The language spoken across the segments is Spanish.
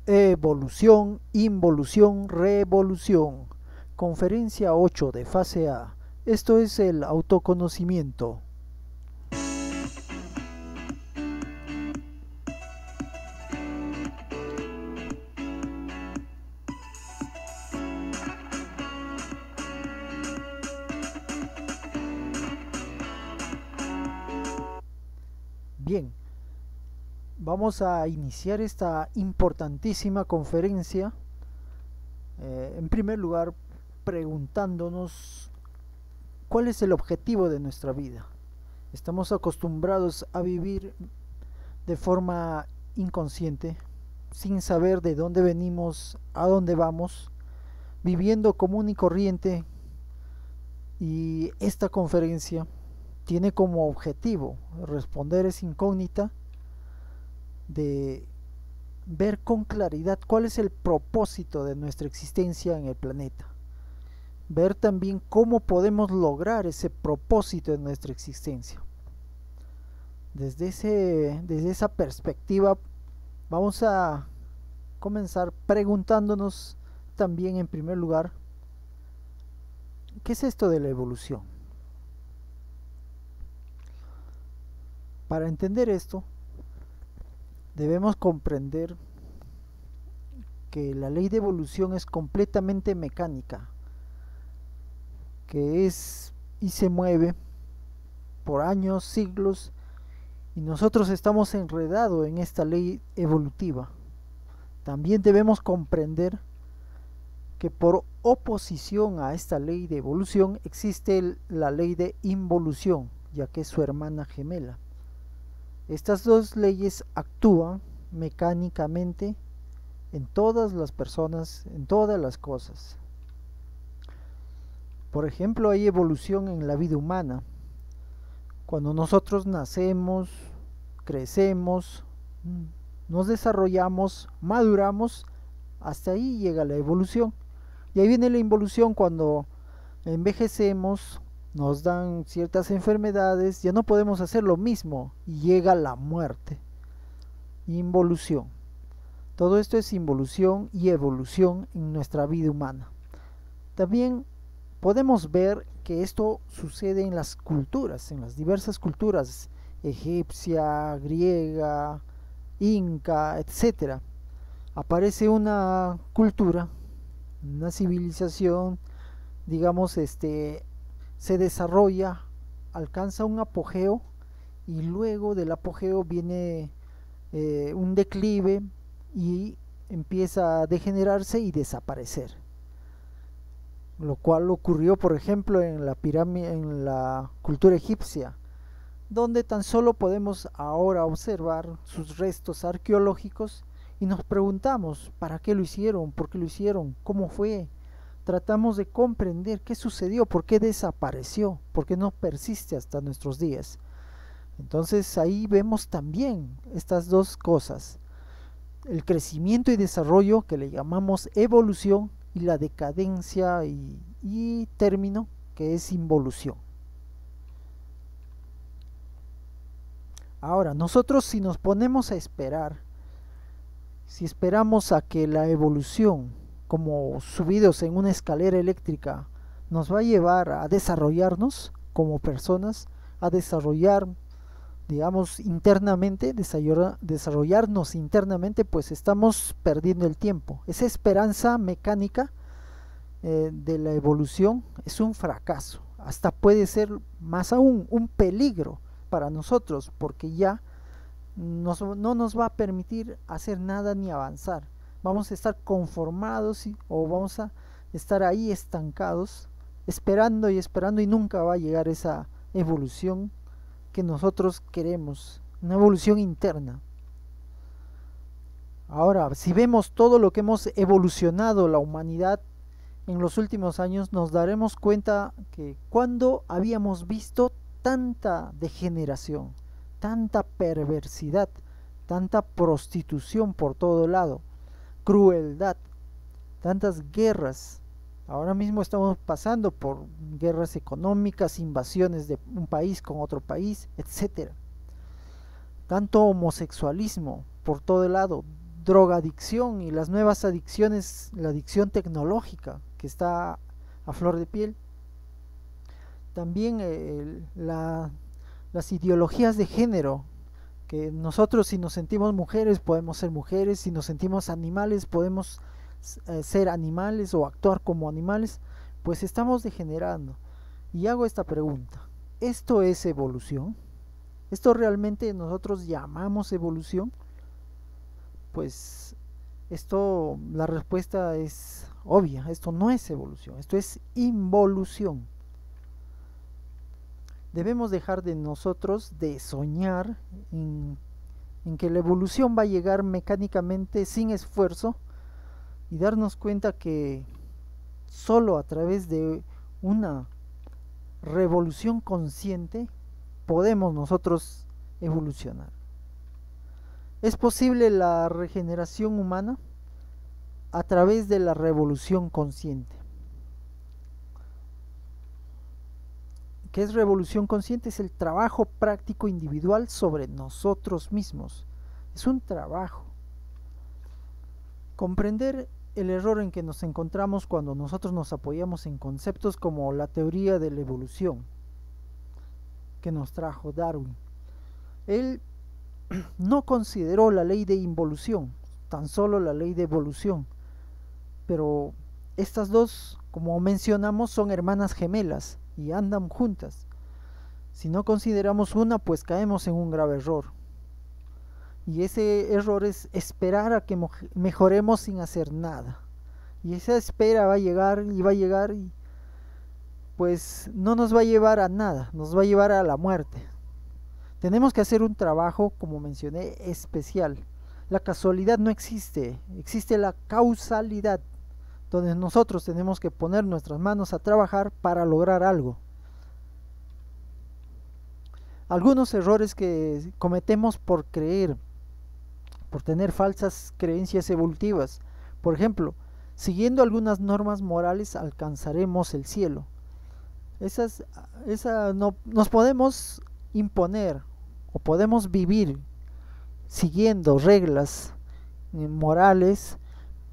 Evolución, involución, revolución. Conferencia 8 de fase A. Esto es el autoconocimiento. Bien, vamos a iniciar esta importantísima conferencia. En primer lugar, preguntándonos cuál es el objetivo de nuestra vida. Estamos acostumbrados a vivir de forma inconsciente, sin saber de dónde venimos, a dónde vamos, viviendo común y corriente, y esta conferencia tiene como objetivo responder esa incógnita de ver con claridad cuál es el propósito de nuestra existencia en el planeta. Ver también cómo podemos lograr ese propósito de nuestra existencia. Desde esa perspectiva vamos a comenzar preguntándonos también en primer lugar, ¿qué es esto de la evolución? Para entender esto, debemos comprender que la ley de evolución es completamente mecánica, que es y se mueve por años, siglos, y nosotros estamos enredados en esta ley evolutiva. También debemos comprender que por oposición a esta ley de evolución existe la ley de involución, ya que es su hermana gemela. Estas dos leyes actúan mecánicamente en todas las personas, en todas las cosas. Por ejemplo, hay evolución en la vida humana. Cuando nosotros nacemos, crecemos, nos desarrollamos, maduramos, hasta ahí llega la evolución. Y ahí viene la involución cuando envejecemos, nos dan ciertas enfermedades, ya no podemos hacer lo mismo y llega la muerte. Involución. Todo esto es involución y evolución en nuestra vida humana. También podemos ver que esto sucede en las culturas, en las diversas culturas, egipcia, griega, inca, etc. Aparece una cultura, una civilización, digamos, se desarrolla, alcanza un apogeo y luego del apogeo viene un declive y empieza a degenerarse y desaparecer. Lo cual ocurrió, por ejemplo, en la pirámide, en la cultura egipcia, donde tan solo podemos ahora observar sus restos arqueológicos y nos preguntamos ¿para qué lo hicieron? ¿Por qué lo hicieron? ¿Cómo fue? Tratamos de comprender qué sucedió, por qué desapareció, por qué no persiste hasta nuestros días. Entonces ahí vemos también estas dos cosas, el crecimiento y desarrollo que le llamamos evolución y la decadencia y término que es involución. Ahora, nosotros si nos ponemos a esperar, si esperamos a que la evolución, como subidos en una escalera eléctrica, nos va a llevar a desarrollarnos como personas, a desarrollar, digamos, internamente, desarrollarnos internamente, pues estamos perdiendo el tiempo. Esa esperanza mecánica de la evolución es un fracaso, hasta puede ser más aún un peligro para nosotros, porque ya no nos va a permitir hacer nada ni avanzar. Vamos a estar conformados o vamos a estar ahí estancados, esperando y esperando, y nunca va a llegar esa evolución que nosotros queremos, una evolución interna. Ahora, si vemos todo lo que hemos evolucionado la humanidad en los últimos años, nos daremos cuenta que cuando habíamos visto tanta degeneración, tanta perversidad, tanta prostitución por todo lado, crueldad, tantas guerras. Ahora mismo estamos pasando por guerras económicas, invasiones de un país con otro país, etc. Tanto homosexualismo por todo lado, drogadicción y las nuevas adicciones, la adicción tecnológica que está a flor de piel. También las ideologías de género, que nosotros si nos sentimos mujeres podemos ser mujeres, si nos sentimos animales podemos ser animales o actuar como animales, pues estamos degenerando. Y hago esta pregunta: ¿esto es evolución? ¿Esto realmente nosotros llamamos evolución? Pues la respuesta es obvia: esto no es evolución, esto es involución. Debemos dejar de nosotros de soñar en que la evolución va a llegar mecánicamente sin esfuerzo, y darnos cuenta que solo a través de una revolución consciente podemos nosotros evolucionar. ¿Es posible la regeneración humana? A través de la revolución consciente. ¿Qué es revolución consciente? Es el trabajo práctico individual sobre nosotros mismos. Es un trabajo. Comprender el error en que nos encontramos cuando nosotros nos apoyamos en conceptos como la teoría de la evolución que nos trajo Darwin. Él no consideró la ley de involución, tan solo la ley de evolución. Pero estas dos, como mencionamos, son hermanas gemelas y andan juntas. Si no consideramos una, pues caemos en un grave error. Y ese error es esperar a que mejoremos sin hacer nada. Y esa espera va a llegar y pues no nos va a llevar a nada, nos va a llevar a la muerte. Tenemos que hacer un trabajo, como mencioné, especial. La casualidad no existe, existe la causalidad, donde nosotros tenemos que poner nuestras manos a trabajar para lograr algo. Algunos errores que cometemos por creer, por tener falsas creencias evolutivas. Por ejemplo, siguiendo algunas normas morales alcanzaremos el cielo. No nos podemos imponer o podemos vivir siguiendo reglas morales,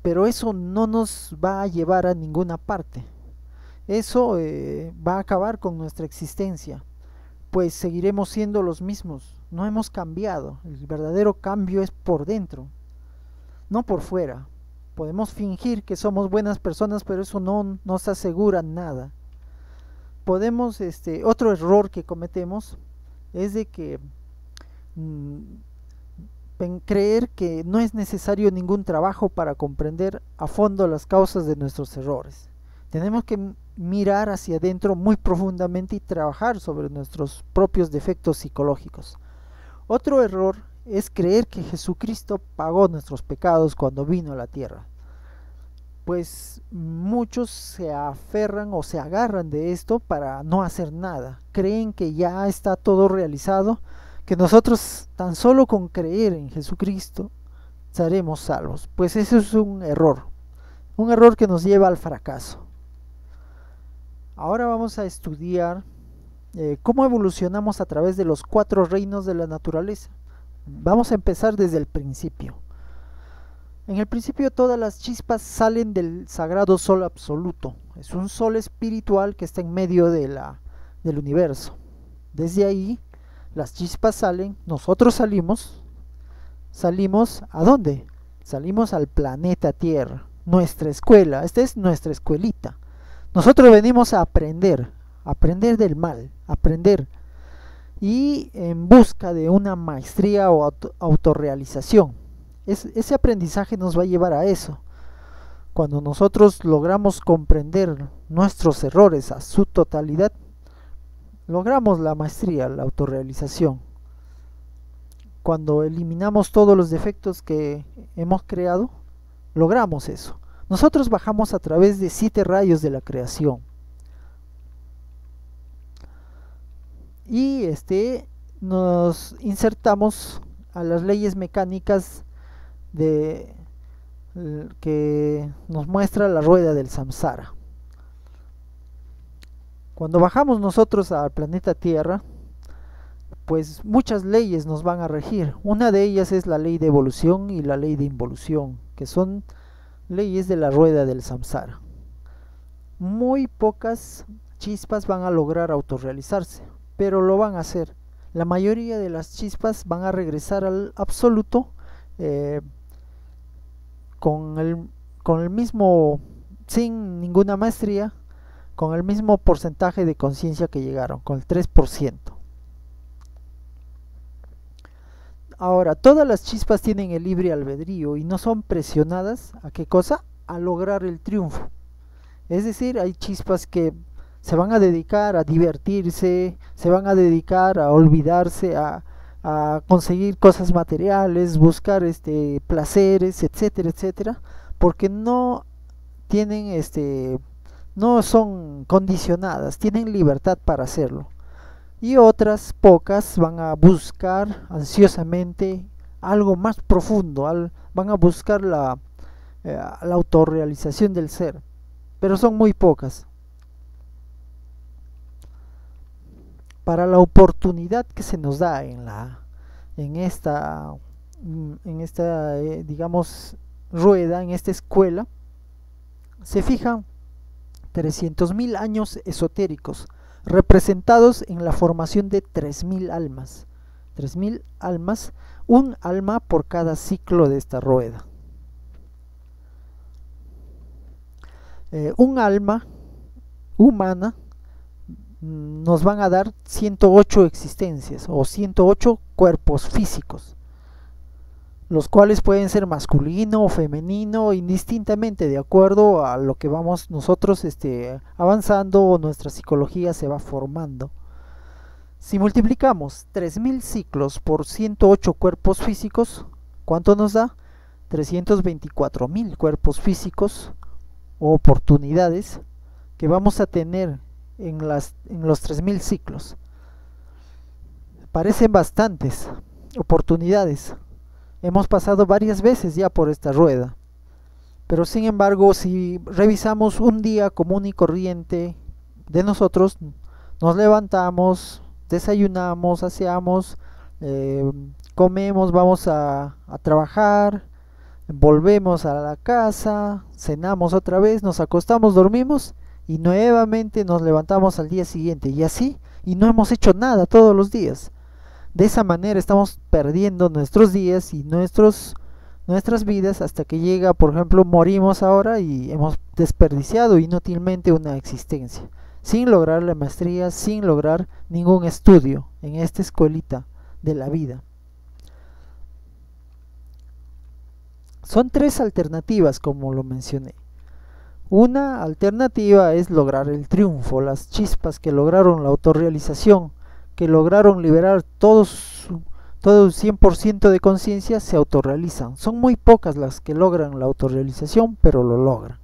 pero eso no nos va a llevar a ninguna parte. Eso va a acabar con nuestra existencia, pues seguiremos siendo los mismos. No hemos cambiado. El verdadero cambio es por dentro, no por fuera. Podemos fingir que somos buenas personas, pero eso no nos asegura nada. Otro error que cometemos es de que creer que no es necesario ningún trabajo para comprender a fondo las causas de nuestros errores. Tenemos que mirar hacia adentro muy profundamente y trabajar sobre nuestros propios defectos psicológicos. Otro error es creer que Jesucristo pagó nuestros pecados cuando vino a la tierra. Pues muchos se aferran o se agarran de esto para no hacer nada. Creen que ya está todo realizado, que nosotros tan solo con creer en Jesucristo seremos salvos. Pues eso es un error que nos lleva al fracaso. Ahora vamos a estudiar cómo evolucionamos a través de los 4 reinos de la naturaleza. Vamos a empezar desde el principio. En el principio todas las chispas salen del sagrado sol absoluto. Es un sol espiritual que está en medio del universo. Desde ahí las chispas salen, nosotros salimos ¿a dónde? Salimos al planeta Tierra, nuestra escuela. Esta es nuestra escuelita. Nosotros venimos a aprender del mal, aprender, y en busca de una maestría o autorrealización. Ese aprendizaje nos va a llevar a eso. Cuando nosotros logramos comprender nuestros errores a su totalidad, logramos la maestría, la autorrealización. Cuando eliminamos todos los defectos que hemos creado, logramos eso. Nosotros bajamos a través de 7 rayos de la creación. Y nos insertamos a las leyes mecánicas que nos muestra la rueda del samsara. Cuando bajamos nosotros al planeta Tierra, pues muchas leyes nos van a regir. Una de ellas es la ley de evolución y la ley de involución, que son leyes de la rueda del samsara. Muy pocas chispas van a lograr autorrealizarse, pero lo van a hacer. La mayoría de las chispas van a regresar al absoluto con el mismo, sin ninguna maestría, con el mismo porcentaje de conciencia que llegaron, con el 3%. Ahora, todas las chispas tienen el libre albedrío y no son presionadas ¿a qué cosa? A lograr el triunfo. Es decir, hay chispas que se van a dedicar a divertirse, se van a dedicar a olvidarse, a conseguir cosas materiales, buscar placeres, etcétera, etcétera, porque no tienen no son condicionadas, tienen libertad para hacerlo. Y otras pocas van a buscar ansiosamente algo más profundo, van a buscar la autorrealización del ser, pero son muy pocas. Para la oportunidad que se nos da en esta digamos rueda, en esta escuela, se fijan 300.000 años esotéricos representados en la formación de 3.000 almas. 3.000 almas, un alma por cada ciclo de esta rueda. Un alma humana nos van a dar 108 existencias o 108 cuerpos físicos, los cuales pueden ser masculino o femenino indistintamente de acuerdo a lo que vamos nosotros avanzando o nuestra psicología se va formando. Si multiplicamos 3.000 ciclos por 108 cuerpos físicos, ¿cuánto nos da? 324.000 cuerpos físicos o oportunidades que vamos a tener en los 3.000 ciclos. Parecen bastantes oportunidades. Hemos pasado varias veces ya por esta rueda, pero sin embargo, si revisamos un día común y corriente de nosotros, nos levantamos, desayunamos, aseamos, comemos, vamos a trabajar, volvemos a la casa, cenamos otra vez, nos acostamos, dormimos y nuevamente nos levantamos al día siguiente y así, y no hemos hecho nada todos los días. De esa manera estamos perdiendo nuestros días y nuestras vidas hasta que llega, por ejemplo, morimos ahora y hemos desperdiciado inútilmente una existencia, sin lograr la maestría, sin lograr ningún estudio en esta escuelita de la vida. Son tres alternativas, como lo mencioné. Una alternativa es lograr el triunfo, las chispas que lograron la autorrealización, que lograron liberar todo el 100% de conciencia, se autorrealizan. Son muy pocas las que logran la autorrealización, pero lo logran.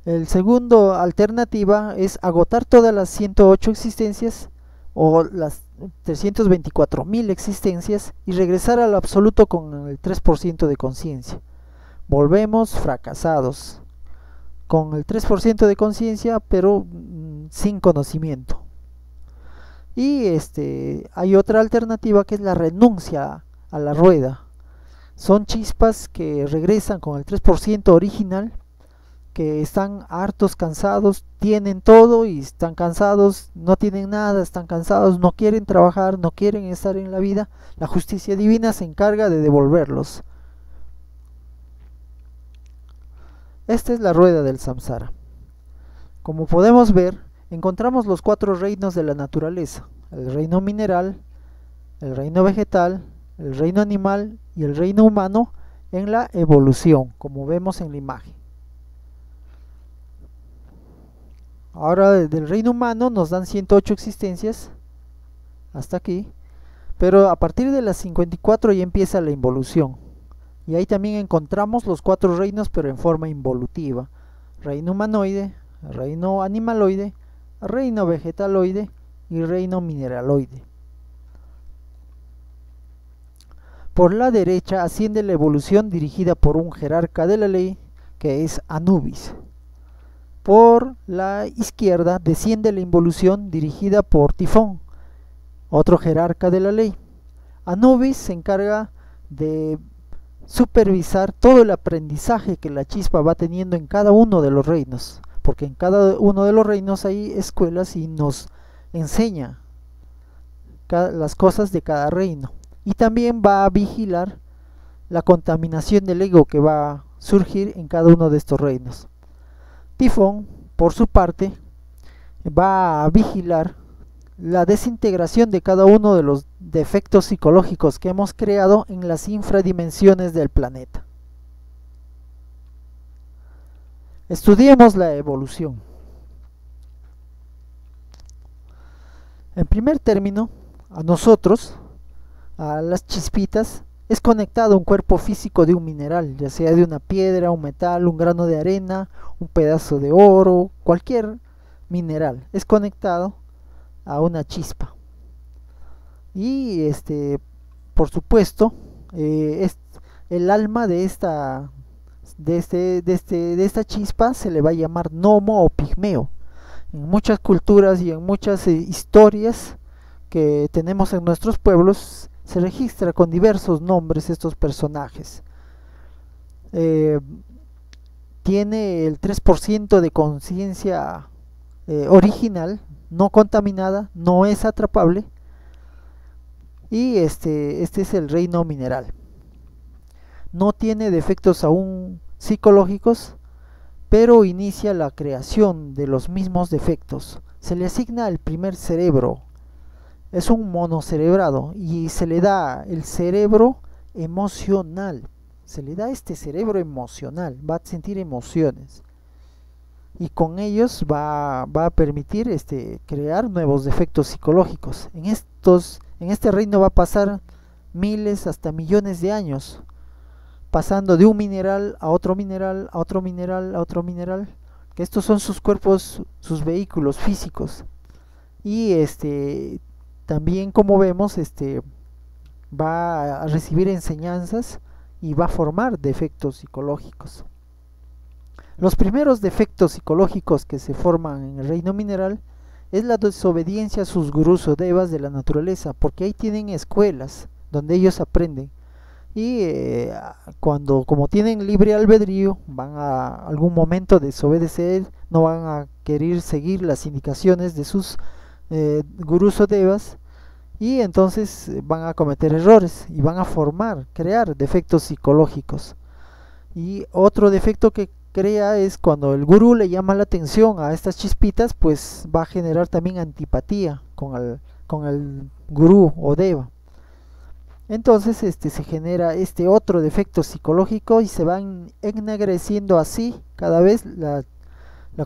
El segundo alternativa es agotar todas las 108 existencias o las 324.000 existencias y regresar al absoluto con el 3% de conciencia. Volvemos fracasados, con el 3% de conciencia, pero sin conocimiento. Y hay otra alternativa que es la renuncia a la rueda. Son chispas que regresan con el 3% original, que están hartos, cansados, tienen todo y están cansados, no tienen nada, están cansados, no quieren trabajar, no quieren estar en la vida. La justicia divina se encarga de devolverlos. Esta es la rueda del samsara. Como podemos ver, encontramos los 4 reinos de la naturaleza: el reino mineral, el reino vegetal, el reino animal y el reino humano en la evolución, como vemos en la imagen. Ahora del reino humano nos dan 108 existencias, hasta aquí, pero a partir de las 54 ya empieza la involución. Y ahí también encontramos los 4 reinos, pero en forma involutiva: reino humanoide, reino animaloide, reino vegetaloide y reino mineraloide. Por la derecha asciende la evolución dirigida por un jerarca de la ley, que es Anubis. Por la izquierda desciende la involución dirigida por Tifón, otro jerarca de la ley. Anubis se encarga de supervisar todo el aprendizaje que la chispa va teniendo en cada uno de los reinos, porque en cada uno de los reinos hay escuelas y nos enseña las cosas de cada reino, y también va a vigilar la contaminación del ego que va a surgir en cada uno de estos reinos. Tifón, por su parte, va a vigilar la desintegración de cada uno de los defectos psicológicos que hemos creado en las infradimensiones del planeta. Estudiemos la evolución. En primer término, a nosotros, a las chispitas, es conectado un cuerpo físico de un mineral, ya sea de una piedra, un metal, un grano de arena, un pedazo de oro, cualquier mineral, es conectado a una chispa. Y por supuesto, es el alma de esta chispa se le va a llamar gnomo o pigmeo. En muchas culturas y en muchas historias que tenemos en nuestros pueblos se registra con diversos nombres estos personajes. Tiene el 3% de conciencia original, no contaminada, no es atrapable, y este es el reino mineral. No tiene defectos aún psicológicos, pero inicia la creación de los mismos defectos. Se le asigna el primer cerebro, es un monocerebrado, y se le da el cerebro emocional. Se le da este cerebro emocional, va a sentir emociones, y con ellos va a permitir crear nuevos defectos psicológicos. En este reino va a pasar miles hasta millones de años, pasando de un mineral a otro mineral, a otro mineral, a otro mineral, que estos son sus cuerpos, sus vehículos físicos. Y también, como vemos, va a recibir enseñanzas y va a formar defectos psicológicos. Los primeros defectos psicológicos que se forman en el reino mineral es la desobediencia a sus gurús o devas de la naturaleza, porque ahí tienen escuelas donde ellos aprenden, y como tienen libre albedrío, van a algún momento desobedecer, no van a querer seguir las indicaciones de sus gurús o devas, y entonces van a cometer errores y van a crear defectos psicológicos. Y otro defecto que crea es cuando el gurú le llama la atención a estas chispitas, pues va a generar también antipatía con el gurú o deva. Entonces se genera otro defecto psicológico y se van ennegreciendo así cada vez la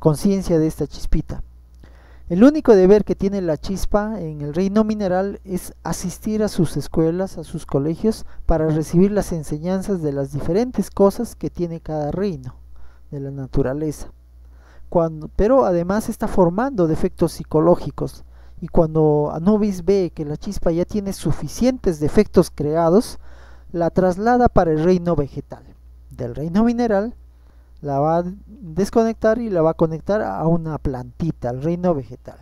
conciencia de esta chispita. El único deber que tiene la chispa en el reino mineral es asistir a sus escuelas, a sus colegios, para recibir las enseñanzas de las diferentes cosas que tiene cada reino de la naturaleza. Pero además está formando defectos psicológicos, y cuando Anubis ve que la chispa ya tiene suficientes defectos creados, la traslada para el reino vegetal. Del reino mineral la va a desconectar y la va a conectar a una plantita, al reino vegetal.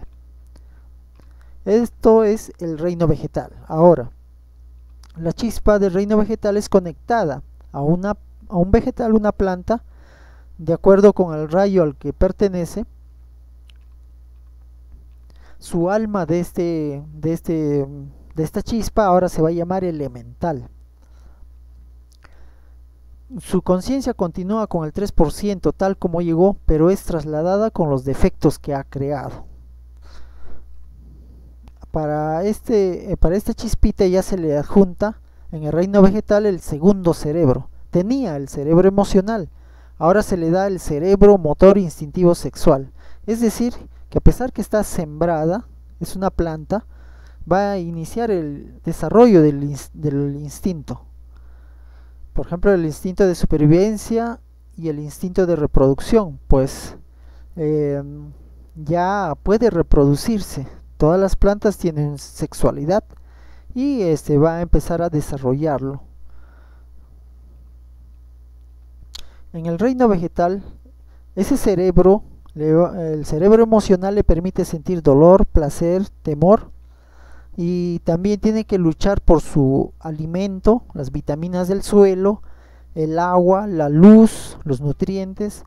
Esto es el reino vegetal. Ahora, la chispa del reino vegetal es conectada a un vegetal, una planta, de acuerdo con el rayo al que pertenece. Su alma de esta chispa ahora se va a llamar elemental. Su conciencia continúa con el 3% tal como llegó, pero es trasladada con los defectos que ha creado. Para esta chispita ya se le adjunta en el reino vegetal el segundo cerebro. Tenía el cerebro emocional, ahora se le da el cerebro motor instintivo sexual. Es decir, que a pesar que está sembrada, es una planta, va a iniciar el desarrollo del instinto. Por ejemplo, el instinto de supervivencia y el instinto de reproducción, pues ya puede reproducirse. Todas las plantas tienen sexualidad y va a empezar a desarrollarlo. En el reino vegetal, ese cerebro El cerebro emocional le permite sentir dolor, placer, temor, y también tiene que luchar por su alimento, las vitaminas del suelo, el agua, la luz, los nutrientes.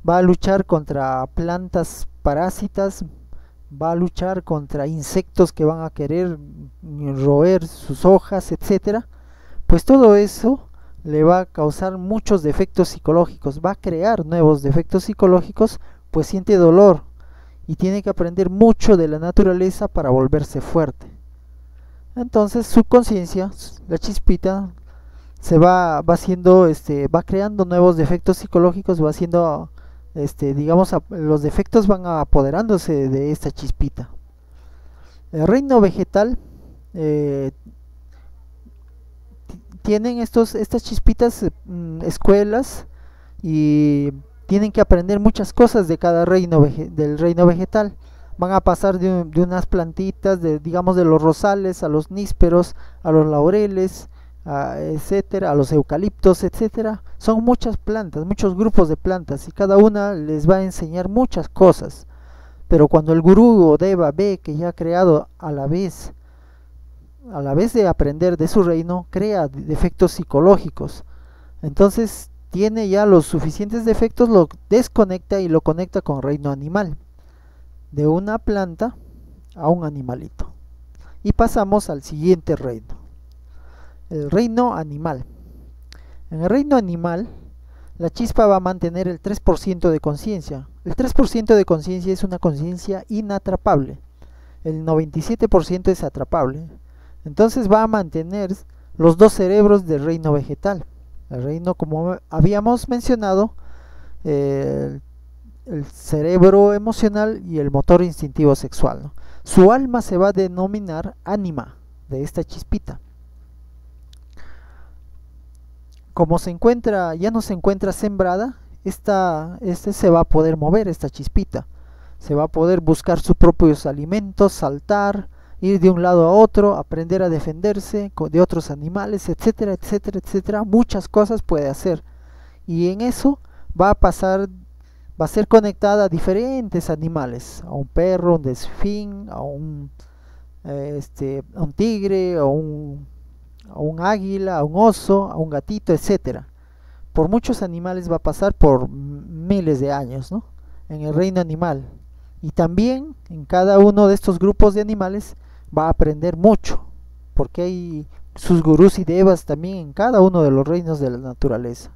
Va a luchar contra plantas parásitas, va a luchar contra insectos que van a querer roer sus hojas, etcétera. Pues todo eso le va a causar muchos defectos psicológicos, va a crear nuevos defectos psicológicos, pues siente dolor y tiene que aprender mucho de la naturaleza para volverse fuerte. Entonces su conciencia, la chispita, se va haciendo, va creando nuevos defectos psicológicos, va haciendo, digamos, los defectos van apoderándose de esta chispita. El reino vegetal tienen estas chispitas, escuelas, y tienen que aprender muchas cosas de cada del reino vegetal. Van a pasar de unas plantitas, digamos, de los rosales a los nísperos, a los laureles, etcétera, a los eucaliptos, etcétera. Son muchas plantas, muchos grupos de plantas, y cada una les va a enseñar muchas cosas. Pero cuando el gurú o deva ve que ya ha creado a la vez de aprender de su reino, crea defectos psicológicos. Entonces tiene ya los suficientes defectos, lo desconecta y lo conecta con reino animal, de una planta a un animalito. Y pasamos al siguiente reino, el reino animal. En el reino animal, la chispa va a mantener el 3% de conciencia. El 3% de conciencia es una conciencia inatrapable. El 97% es atrapable. Entonces va a mantener los dos cerebros del reino vegetal. El reino, como habíamos mencionado, el cerebro emocional y el motor instintivo sexual, ¿no? Su alma se va a denominar ánima de esta chispita. Como ya no se encuentra sembrada, se va a poder mover, esta chispita. Se va a poder buscar sus propios alimentos, saltar, ir de un lado a otro, aprender a defenderse de otros animales, etcétera, etcétera, etcétera. Muchas cosas puede hacer. Y en eso va a ser conectada a diferentes animales, a un perro, a un delfín, a un tigre, a un águila, a un oso, a un gatito, etcétera. Por muchos animales va a pasar por miles de años, ¿no? En el reino animal. Y también en cada uno de estos grupos de animales va a aprender mucho, porque hay sus gurús y devas también en cada uno de los reinos de la naturaleza.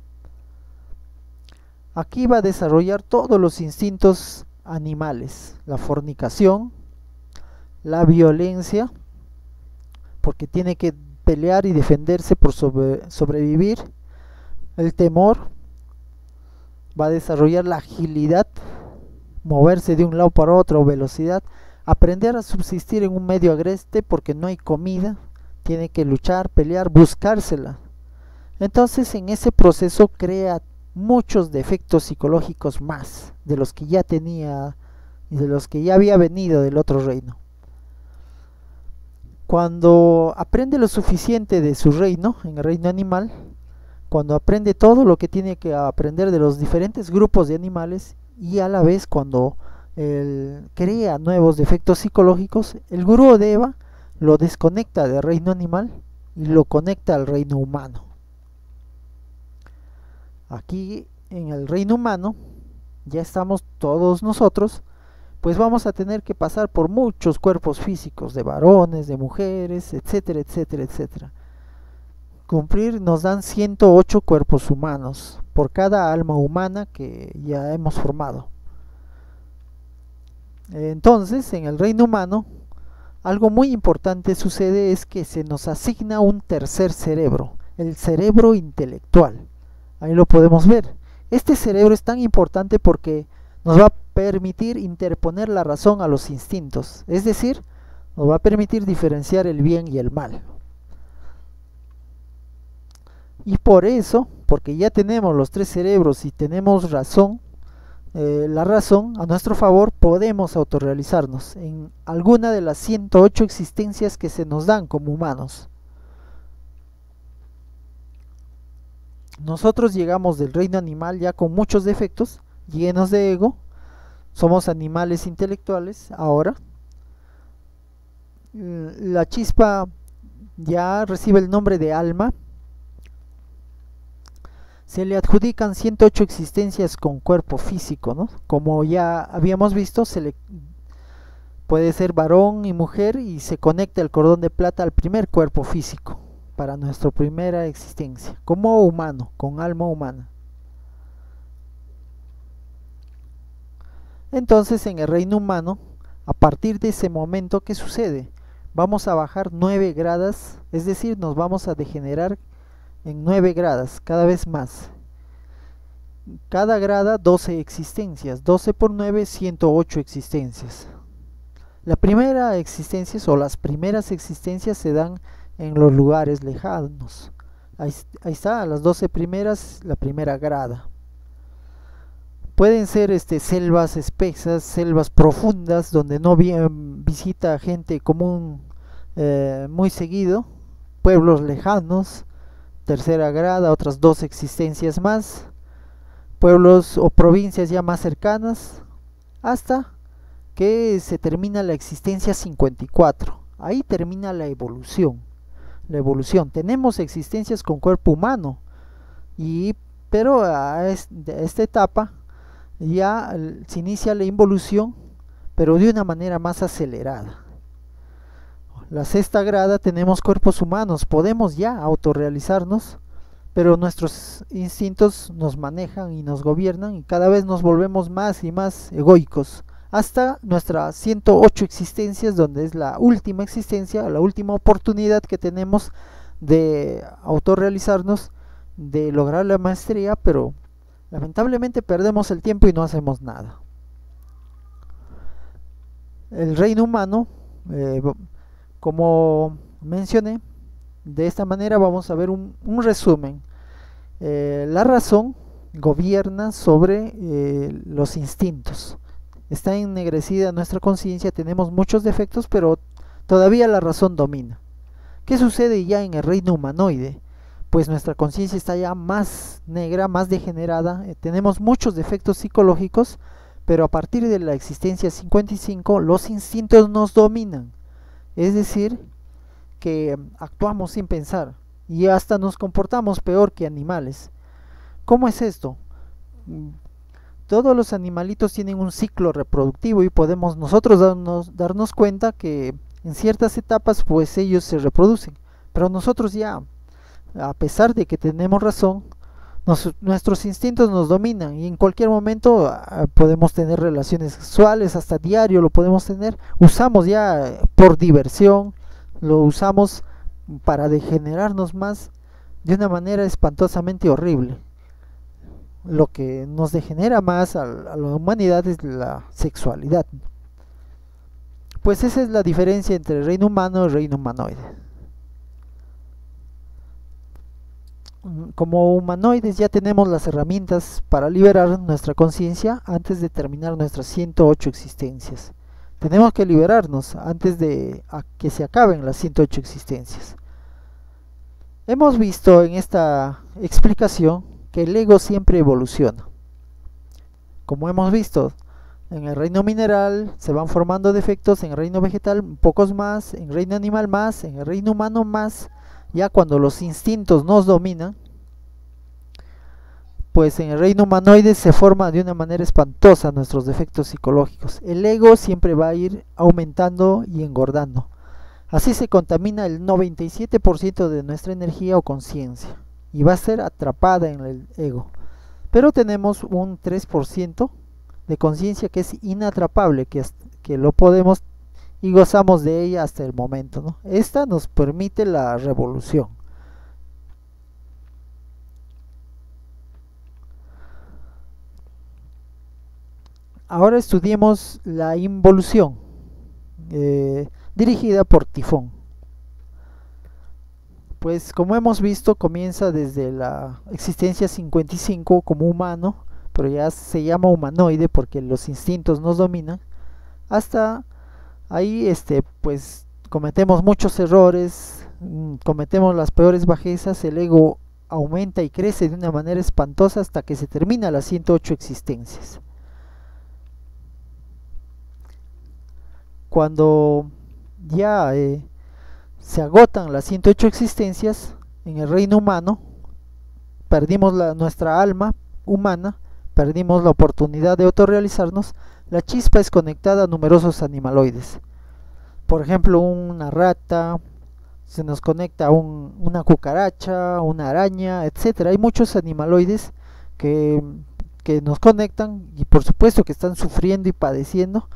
Aquí va a desarrollar todos los instintos animales, la fornicación, la violencia, porque tiene que pelear y defenderse por sobrevivir, el temor, va a desarrollar la agilidad, moverse de un lado para otro, velocidad, aprender a subsistir en un medio agreste porque no hay comida, tiene que luchar, pelear, buscársela. Entonces en ese proceso crea muchos defectos psicológicos más de los que ya tenía y de los que ya había venido del otro reino. Cuando aprende lo suficiente de su reino, en el reino animal, cuando aprende todo lo que tiene que aprender de los diferentes grupos de animales, y a la vez cuando crea nuevos defectos psicológicos, el gurú o deva lo desconecta del reino animal y lo conecta al reino humano. Aquí en el reino humano ya estamos todos nosotros, pues vamos a tener que pasar por muchos cuerpos físicos, de varones, de mujeres, etcétera, etcétera, etcétera. Cumplir nos dan 108 cuerpos humanos por cada alma humana que ya hemos formado. Entonces, en el reino humano, algo muy importante sucede, es que se nos asigna un tercer cerebro, el cerebro intelectual. Ahí lo podemos ver. Este cerebro es tan importante porque nos va a permitir interponer la razón a los instintos, es decir, nos va a permitir diferenciar el bien y el mal. Y por eso, porque ya tenemos los tres cerebros y tenemos razón, la razón a nuestro favor, podemos autorrealizarnos en alguna de las 108 existencias que se nos dan como humanos. Nosotros llegamos del reino animal ya con muchos defectos, llenos de ego, somos animales intelectuales ahora. La chispa ya recibe el nombre de alma. Se le adjudican 108 existencias con cuerpo físico, ¿no? Como ya habíamos visto, puede ser varón y mujer y se conecta el cordón de plata al primer cuerpo físico para nuestra primera existencia, como humano, con alma humana. Entonces, en el reino humano, a partir de ese momento, ¿qué sucede? Vamos a bajar 9 gradas, es decir, nos vamos a degenerar en 9 gradas, cada vez más. Cada grada 12 existencias, 12 por 9, 108 existencias. La primera existencia o las primeras existencias se dan en los lugares lejanos. Ahí está, las 12 primeras, la primera grada. Pueden ser selvas espesas, selvas profundas, donde no visita gente común muy seguido, pueblos lejanos, tercera grada, otras 2 existencias más, pueblos o provincias ya más cercanas, hasta que se termina la existencia 54. Ahí termina la evolución. Tenemos existencias con cuerpo humano, pero a esta etapa ya se inicia la involución, pero de una manera más acelerada. La sexta grada tenemos cuerpos humanos, podemos ya autorrealizarnos, pero nuestros instintos nos manejan y nos gobiernan y cada vez nos volvemos más y más egoicos, hasta nuestras 108 existencias, donde es la última existencia, la última oportunidad que tenemos de autorrealizarnos, de lograr la maestría, pero lamentablemente perdemos el tiempo y no hacemos nada. El reino humano, como mencioné, de esta manera vamos a ver un resumen. La razón gobierna sobre los instintos. Está ennegrecida nuestra conciencia, tenemos muchos defectos, pero todavía la razón domina. ¿Qué sucede ya en el reino humanoide? Pues nuestra conciencia está ya más negra, más degenerada, tenemos muchos defectos psicológicos, pero a partir de la existencia 55 los instintos nos dominan, es decir, que actuamos sin pensar y hasta nos comportamos peor que animales. ¿Cómo es esto? Todos los animalitos tienen un ciclo reproductivo y podemos nosotros darnos cuenta que en ciertas etapas pues ellos se reproducen, pero nosotros ya, a pesar de que tenemos razón, nuestros instintos nos dominan y en cualquier momento podemos tener relaciones sexuales, hasta diario lo podemos tener, usamos ya por diversión, lo usamos para degenerarnos más de una manera espantosamente horrible. Lo que nos degenera más a la humanidad es la sexualidad. Pues esa es la diferencia entre el reino humano y el reino humanoide. Como humanoides ya tenemos las herramientas para liberar nuestra conciencia antes de terminar nuestras 108 existencias. Tenemos que liberarnos antes de que se acaben las 108 existencias. Hemos visto en esta explicación que el ego siempre evoluciona. Como hemos visto, en el reino mineral se van formando defectos, en el reino vegetal pocos más, en el reino animal más, en el reino humano más. Ya cuando los instintos nos dominan, pues en el reino humanoide se forma de una manera espantosa nuestros defectos psicológicos. El ego siempre va a ir aumentando y engordando. Así se contamina el 97% de nuestra energía o conciencia y va a ser atrapada en el ego. Pero tenemos un 3% de conciencia que es inatrapable, que lo podemos y gozamos de ella hasta el momento, ¿no? Esta nos permite la revolución. Ahora estudiemos la involución, dirigida por Tifón. Pues como hemos visto, comienza desde la existencia 55 como humano, pero ya se llama humanoide porque los instintos nos dominan, hasta ahí pues cometemos muchos errores, cometemos las peores bajezas, el ego aumenta y crece de una manera espantosa hasta que se termina las 108 existencias. cuando ya se agotan las 108 existencias en el reino humano, perdimos nuestra alma humana, perdimos la oportunidad de autorrealizarnos, la chispa es conectada a numerosos animaloides. Por ejemplo, una rata, se nos conecta a una cucaracha, una araña, etcétera. Hay muchos animaloides que, que nos conectan y por supuesto que están sufriendo y padeciendo,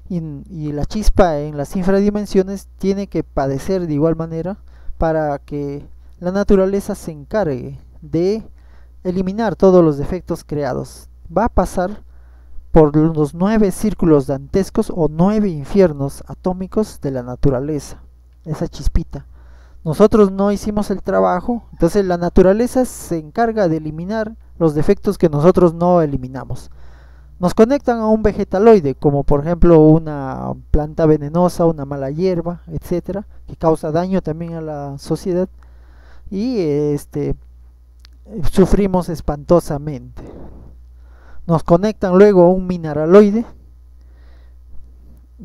y la chispa en las infradimensiones tiene que padecer de igual manera para que la naturaleza se encargue de eliminar todos los defectos creados. Va a pasar por los 9 círculos dantescos o 9 infiernos atómicos de la naturaleza, esa chispita. Nosotros no hicimos el trabajo, entonces la naturaleza se encarga de eliminar los defectos que nosotros no eliminamos. Nos conectan a un vegetaloide, como por ejemplo una planta venenosa, una mala hierba, etcétera, que causa daño también a la sociedad, y sufrimos espantosamente. Nos conectan luego a un mineraloide.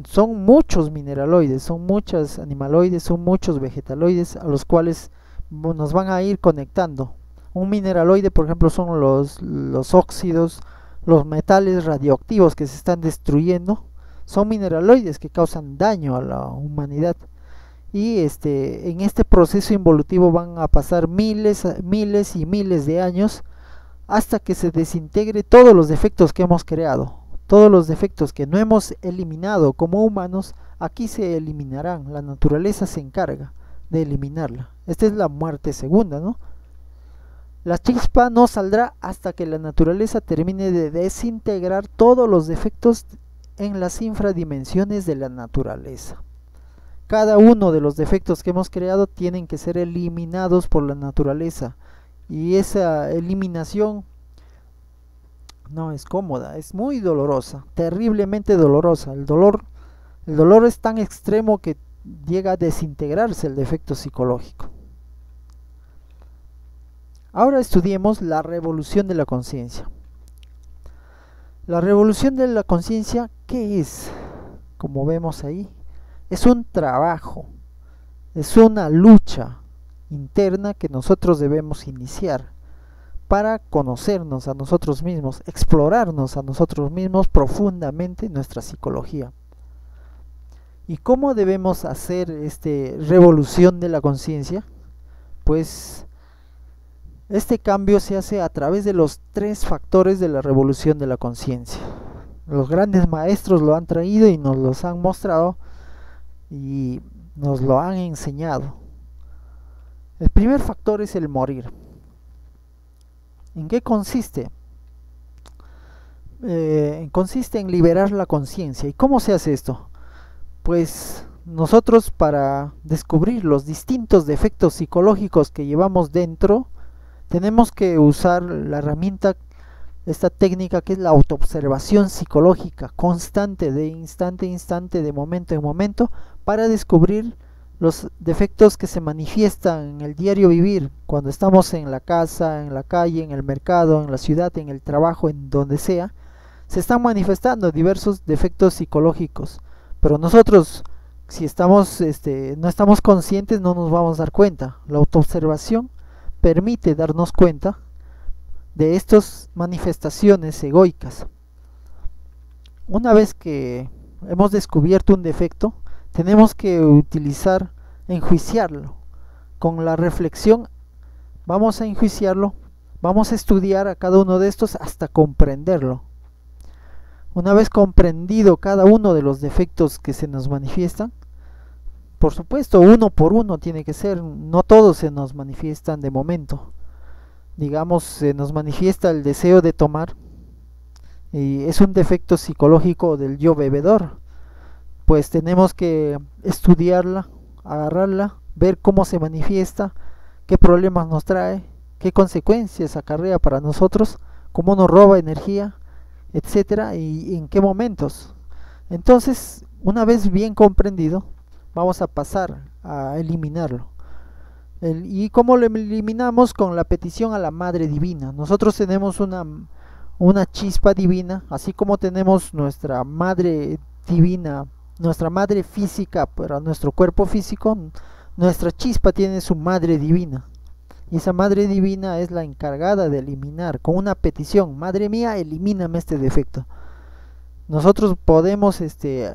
Son muchos mineraloides, son muchos animaloides, son muchos vegetaloides a los cuales nos van a ir conectando. Un mineraloide, por ejemplo, son los óxidos, los metales radioactivos que se están destruyendo. Son mineraloides que causan daño a la humanidad. Y en este proceso involutivo van a pasar miles y miles de años hasta que se desintegre todos los defectos que hemos creado. Todos los defectos que no hemos eliminado como humanos, aquí se eliminarán. La naturaleza se encarga de eliminarla. Esta es la muerte segunda, ¿no? La chispa no saldrá hasta que la naturaleza termine de desintegrar todos los defectos en las infradimensiones de la naturaleza. Cada uno de los defectos que hemos creado tienen que ser eliminados por la naturaleza. Y esa eliminación no es cómoda, es muy dolorosa, terriblemente dolorosa. El dolor es tan extremo que llega a desintegrarse el defecto psicológico. Ahora estudiemos la revolución de la conciencia. La revolución de la conciencia, ¿qué es? Como vemos ahí, es un trabajo, es una lucha interna que nosotros debemos iniciar para conocernos a nosotros mismos, explorarnos a nosotros mismos profundamente en nuestra psicología. ¿Y cómo debemos hacer esta revolución de la conciencia? Pues este cambio se hace a través de los 3 factores de la revolución de la conciencia. Los grandes maestros lo han traído y nos los han mostrado y nos lo han enseñado. El primer factor es el morir. ¿En qué consiste? Consiste en liberar la conciencia. ¿Y cómo se hace esto? Pues nosotros, para descubrir los distintos defectos psicológicos que llevamos dentro, tenemos que usar la herramienta, esta técnica que es la autoobservación psicológica constante, de instante a instante, de momento en momento, para descubrir los defectos que se manifiestan en el diario vivir, cuando estamos en la casa, en la calle, en el mercado, en la ciudad, en el trabajo, en donde sea. Se están manifestando diversos defectos psicológicos, pero nosotros, si no estamos conscientes, no nos vamos a dar cuenta. La autoobservación permite darnos cuenta de estas manifestaciones egoicas. Una vez que hemos descubierto un defecto, tenemos que enjuiciarlo. Con la reflexión vamos a enjuiciarlo, vamos a estudiar a cada uno de estos hasta comprenderlo. Una vez comprendido cada uno de los defectos que se nos manifiestan, por supuesto, uno por uno tiene que ser, no todos se nos manifiestan de momento. Digamos, se nos manifiesta el deseo de tomar, y es un defecto psicológico del yo bebedor. Pues tenemos que estudiarla, agarrarla, ver cómo se manifiesta, qué problemas nos trae, qué consecuencias acarrea para nosotros, cómo nos roba energía, etcétera, y en qué momentos. Entonces, una vez bien comprendido, vamos a pasar a eliminarlo. ¿Y cómo lo eliminamos? Con la petición a la Madre Divina. Nosotros tenemos una chispa divina, así como tenemos nuestra Madre Divina nuestra madre física, para nuestro cuerpo físico, nuestra chispa tiene su madre divina. Y esa madre divina es la encargada de eliminar, con una petición: madre mía, elimíname este defecto. Nosotros podemos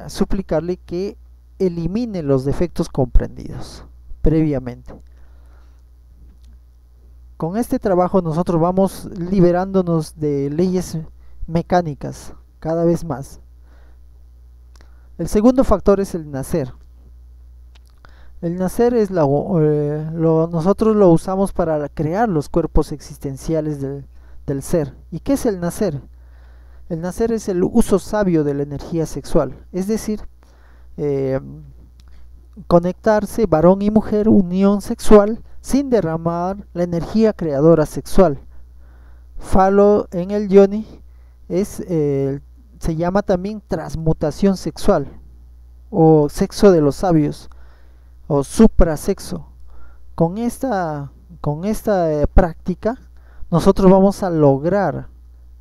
suplicarle que elimine los defectos comprendidos previamente. Con este trabajo nosotros vamos liberándonos de leyes mecánicas cada vez más. El segundo factor es el nacer. El nacer es nosotros lo usamos para crear los cuerpos existenciales del ser. ¿Y qué es el nacer? El nacer es el uso sabio de la energía sexual, es decir, conectarse varón y mujer, unión sexual, sin derramar la energía creadora sexual. Falo en el yoni se llama también transmutación sexual, o sexo de los sabios, o suprasexo. Con esta práctica nosotros vamos a lograr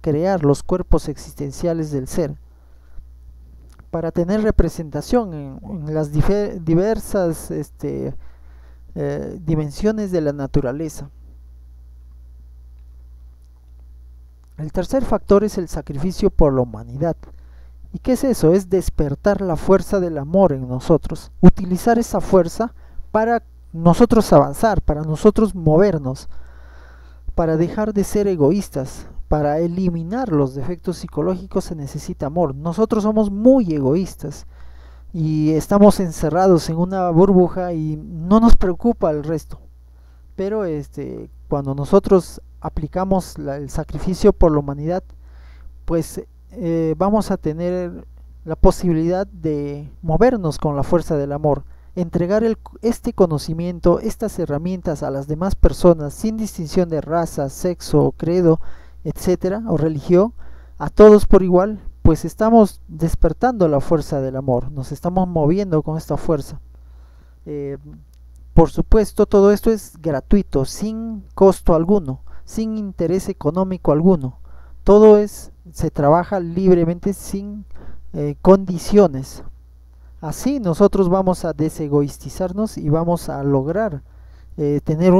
crear los cuerpos existenciales del ser, para tener representación en las diversas dimensiones de la naturaleza. El tercer factor es el sacrificio por la humanidad. ¿Y qué es eso? Es despertar la fuerza del amor en nosotros, utilizar esa fuerza para nosotros avanzar, para nosotros movernos, para dejar de ser egoístas. Para eliminar los defectos psicológicos se necesita amor. Nosotros somos muy egoístas y estamos encerrados en una burbuja y no nos preocupa el resto. Pero cuando nosotros aplicamos el sacrificio por la humanidad, pues vamos a tener la posibilidad de movernos con la fuerza del amor, entregar este conocimiento, estas herramientas a las demás personas sin distinción de raza, sexo, credo, etcétera, o religión, a todos por igual. Pues estamos despertando la fuerza del amor, nos estamos moviendo con esta fuerza. Por supuesto, todo esto es gratuito, sin costo alguno, sin interés económico alguno. Todo se trabaja libremente, sin condiciones. Así nosotros vamos a desegoistizarnos y vamos a lograr tener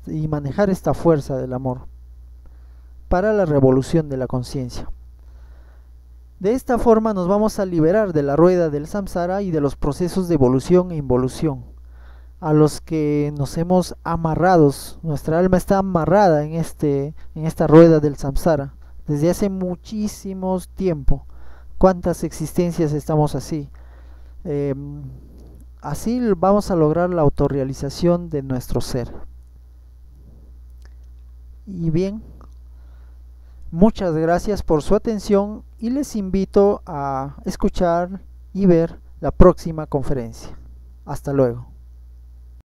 y manejar esta fuerza del amor para la revolución de la conciencia. De esta forma nos vamos a liberar de la rueda del samsara y de los procesos de evolución e involución a los que nos hemos amarrados. Nuestra alma está amarrada en esta rueda del samsara desde hace muchísimo tiempo. ¿Cuántas existencias estamos así? Así vamos a lograr la autorrealización de nuestro ser. Y bien, muchas gracias por su atención y les invito a escuchar y ver la próxima conferencia. Hasta luego.